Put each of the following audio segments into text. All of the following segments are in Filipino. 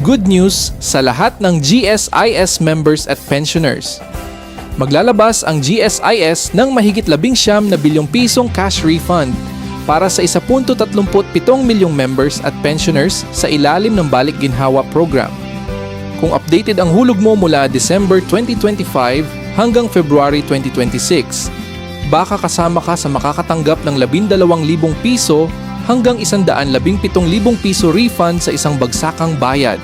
good news sa lahat ng GSIS members at pensioners. Maglalabas ang GSIS ng mahigit 19 bilyong pisong cash refund para sa 1.37 milyong members at pensioners sa ilalim ng Balik Ginhawa Program. Kung updated ang hulog mo mula December 2025 hanggang February 2026, baka kasama ka sa makakatanggap ng 12,000 piso hanggang 117,000 piso refund sa isang bagsakang bayad.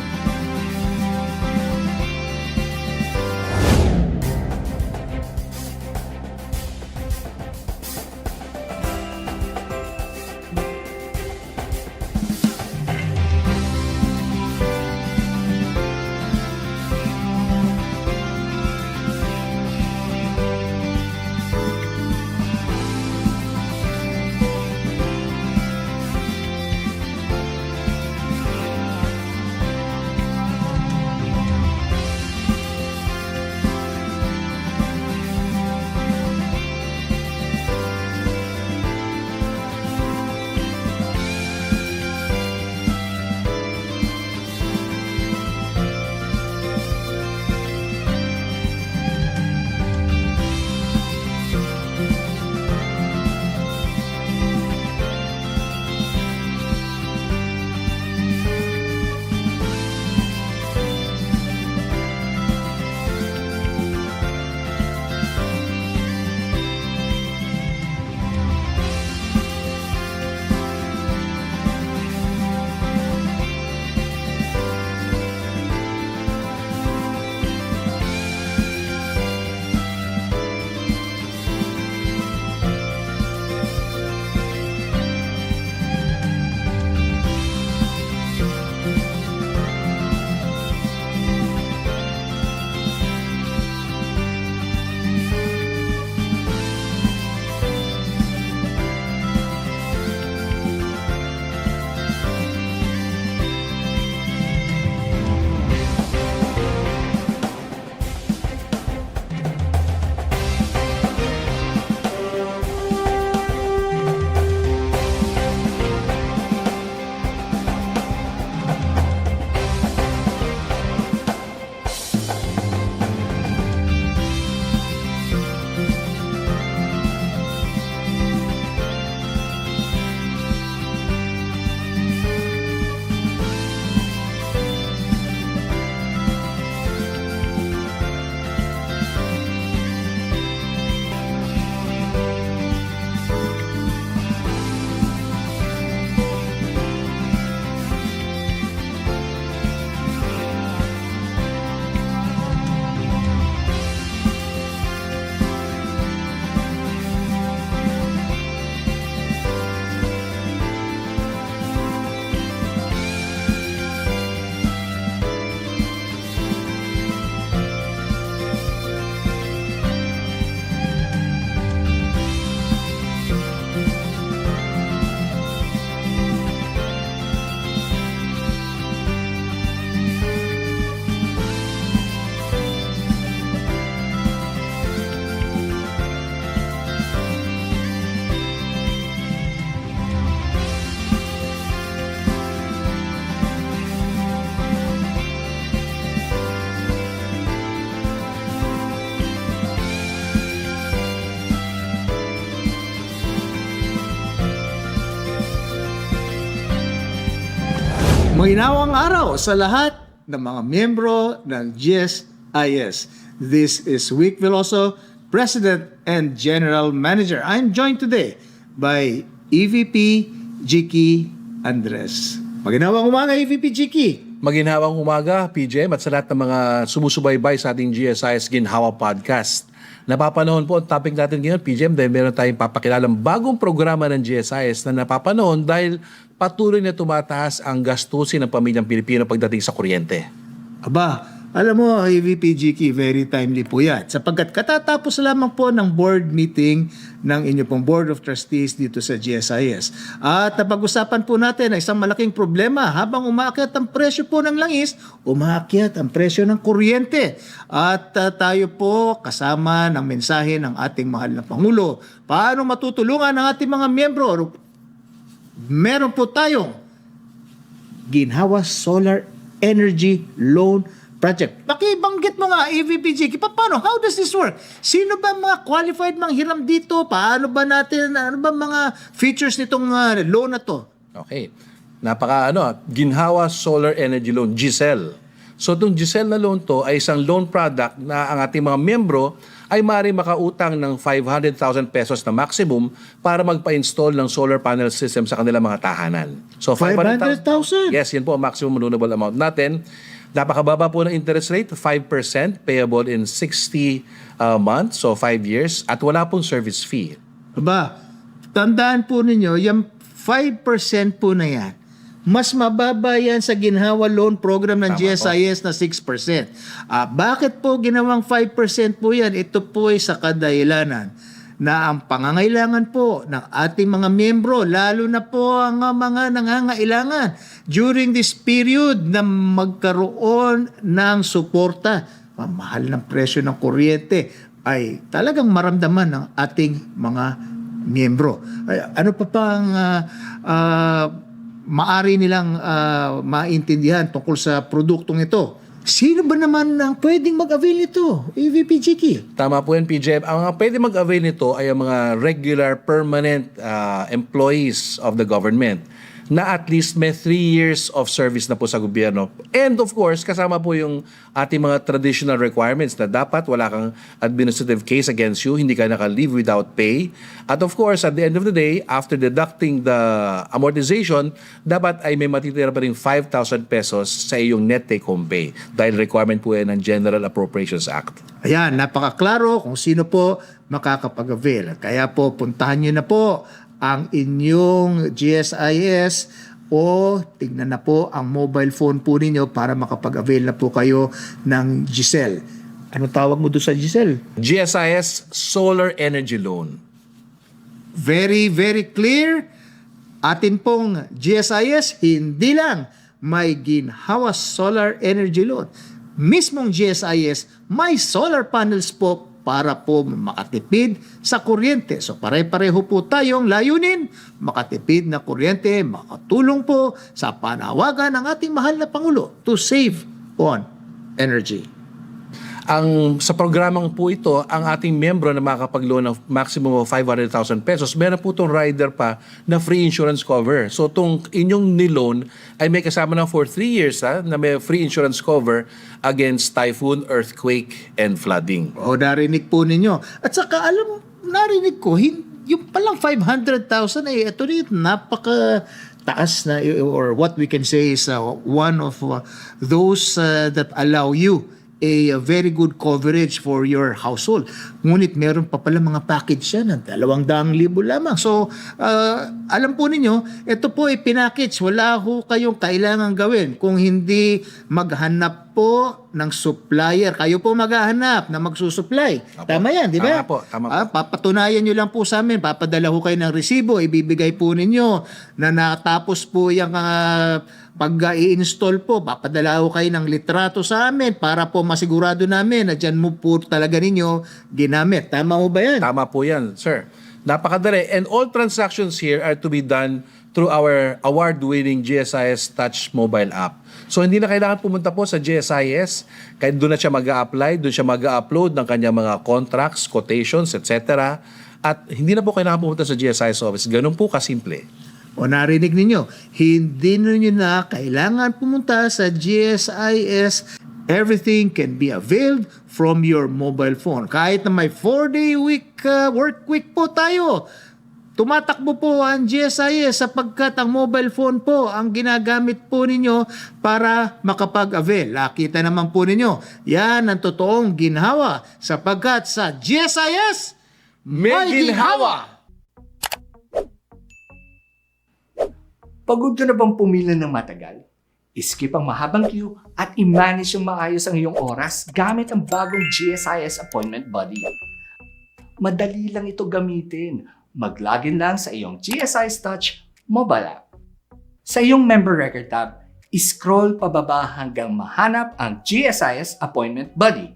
Maginawang araw sa lahat ng mga miyembro ng GSIS. This is Vic Veloso, President and General Manager. I'm joined today by EVP Jiki Andres. Maginawang umaga, EVP Jiki. Maginhawang umaga, PJM, at sa lahat ng mga sumusubaybay sa ating GSIS Ginhawa Podcast. Napapanahon po ang topic natin ngayon, PJM, dahil meron tayong papakilalang bagong programa ng GSIS na napapanahon dahil patuloy na tumataas ang gastusin ng pamilyang Pilipino pagdating sa kuryente. Aba, alam mo, EVP Jiki, very timely po yan. Sapagkat katatapos lamang po ng board meeting ng inyo pong Board of Trustees dito sa GSIS. At napag-usapan po natin ang isang malaking problema. Habang umaakyat ang presyo po ng langis, umaakyat ang presyo ng kuryente. At tayo po kasama ng mensahe ng ating mahal na Pangulo. Paano matutulungan ang ating mga miyembro? Meron po tayong Ginhawa Solar Energy Loan Project. Pakibanggit mo nga, AVPG, paano? How does this work? Sino ba mga qualified manghiram dito? Paano ba natin, ano ba mga features nitong loan na to? Okay. Ginhawa Solar Energy Loan, GSEL. So itong GSEL na loan to ay isang loan product na ang ating mga miyembro ay maaari makautang ng 500,000 pesos na maximum para magpa-install ng solar panel system sa kanilang mga tahanan. So 500,000? Yes, yan po ang maximum loanable amount natin. Napakababa po ng interest rate, 5% payable in 60 months, so 5 years, at wala pong service fee. Aba, tandaan po ninyo, yung 5% po na yan, mas mababa yan sa ginhawa loan program ng GSIS na 6%. Bakit po ginawang 5% po yan? Ito po ay sa kadahilanan na ang pangangailangan po ng ating mga miyembro, lalo na po ang mga nangangailangan during this period na magkaroon ng suporta. Mahal ng presyo ng kuryente ay talagang maramdaman ng ating mga miyembro. Ano pa pang maari nilang maintindihan tungkol sa produktong ito? Sino ba naman ang pwedeng mag-avail nito? AVPGK. Tama po yan, PJ. Ang mga pwede mag-avail nito ay ang mga regular, permanent employees of the government na at least may 3 years of service na po sa gobyerno. And of course, kasama po yung ating mga traditional requirements na dapat wala kang administrative case against you, hindi ka naka-leave without pay. At of course, at the end of the day, after deducting the amortization, dapat ay may matitira pa rin 5,000 pesos sa iyong net take-home pay dahil requirement po yan ng General Appropriations Act. Ayan, napakaklaro kung sino po makakapag-avail. Kaya po, puntahan nyo na po ang inyong GSIS o tignan na po ang mobile phone po ninyo para makapag-avail na po kayo ng GSEL. Ano tawag mo doon sa GSEL? GSIS Solar Energy Loan. Very, very clear. Atin pong GSIS, hindi lang may ginhawa solar energy loan. Mismong GSIS, may solar panels po para po makatipid sa kuryente. So pare-pareho po tayong layunin, makatipid na kuryente, makatulong po sa panawagan ng ating mahal na Pangulo to save on energy. Sa programang po ito, ang ating membro na makakapag-loan ng maximum of 500,000 pesos, meron po itong rider pa na free insurance cover. So itong inyong niloan ay may kasama na for 3 years na may free insurance cover against typhoon, earthquake, and flooding. O narinig po ninyo. At saka narinig ko, yung palang 500,000 ay ito rin, napaka taas na, or what we can say is one of those that allow you a very good coverage for your household. Ngunit meron pa pala mga package yan ng 200,000 lamang. So, alam po ninyo, ito po ay pinackage. Wala ho kayong kailangan gawin kung hindi maghanap po ng supplier. Kayo po maghahanap na magsusupply. Apo. Tama yan, di ba? Tama po, tama po. Papatunayan nyo lang po sa amin. Papadala ho kayo ng resibo. Ibibigay po ninyo na natapos po yung pag-i-install po, papadala ko kayo ng litrato sa amin para po masigurado namin na dyan mo po talaga ninyo ginamit. Tama mo ba yan? Tama po yan, sir. Napakadali. And all transactions here are to be done through our award-winning GSIS Touch mobile app. So hindi na kailangan pumunta po sa GSIS, kahit doon na siya mag-a-apply, doon siya mag-a-upload ng kanyang mga contracts, quotations, etc. At hindi na po kailangan pumunta sa GSIS office. Ganun po kasimple. O narinig ninyo, hindi ninyo na kailangan pumunta sa GSIS. Everything can be availed from your mobile phone. Kahit na may 4-day work week po tayo, tumatakbo po ang GSIS sapagkat ang mobile phone po ang ginagamit po ninyo para makapag-avail. Nakita naman po ninyo, yan ang totoong ginhawa sapagkat sa GSIS, may ginhawa! Pagod ka na bang pumila ng matagal? Skip ang mahabang queue at i-manage yung maayos ang iyong oras gamit ang bagong GSIS Appointment Buddy. Madali lang ito gamitin. Mag-login lang sa iyong GSIS Touch mobile app. Sa iyong Member Record tab, scroll pababa hanggang mahanap ang GSIS Appointment Buddy.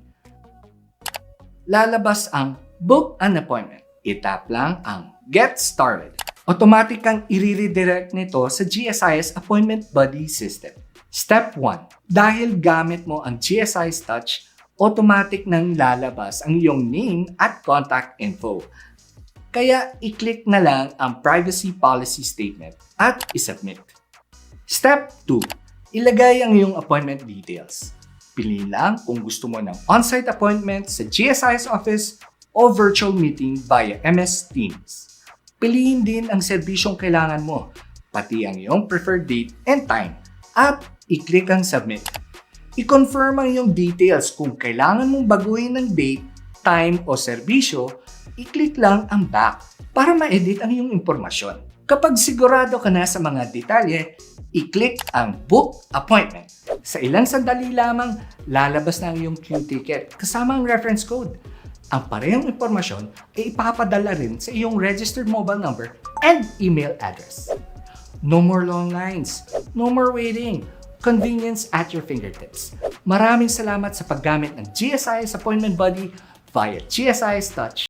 Lalabas ang Book an Appointment. I-tap lang ang Get Started. Automatic kang i-redirect nito sa GSIS Appointment Buddy system. Step 1. Dahil gamit mo ang GSIS Touch, automatic nang lalabas ang iyong name at contact info. Kaya i-click na lang ang Privacy Policy Statement at isubmit. Step 2. Ilagay ang iyong appointment details. Piliin lang kung gusto mo ng on-site appointment sa GSIS office o virtual meeting via MS Teams. Piliin din ang serbisyong kailangan mo, pati ang iyong preferred date and time, at i-click ang submit. I-confirm ang iyong details kung kailangan mong baguhin ng date, time o serbisyo, i-click lang ang back para ma-edit ang iyong impormasyon. Kapag sigurado ka na sa mga detalye, i-click ang book appointment. Sa ilang sandali lamang, lalabas na ang iyong queue ticket kasama ang reference code. Ang parehong impormasyon ay ipapadala rin sa iyong registered mobile number and email address. No more long lines, no more waiting. Convenience at your fingertips. Maraming salamat sa paggamit ng GSIS Appointment Buddy via GSIS Touch.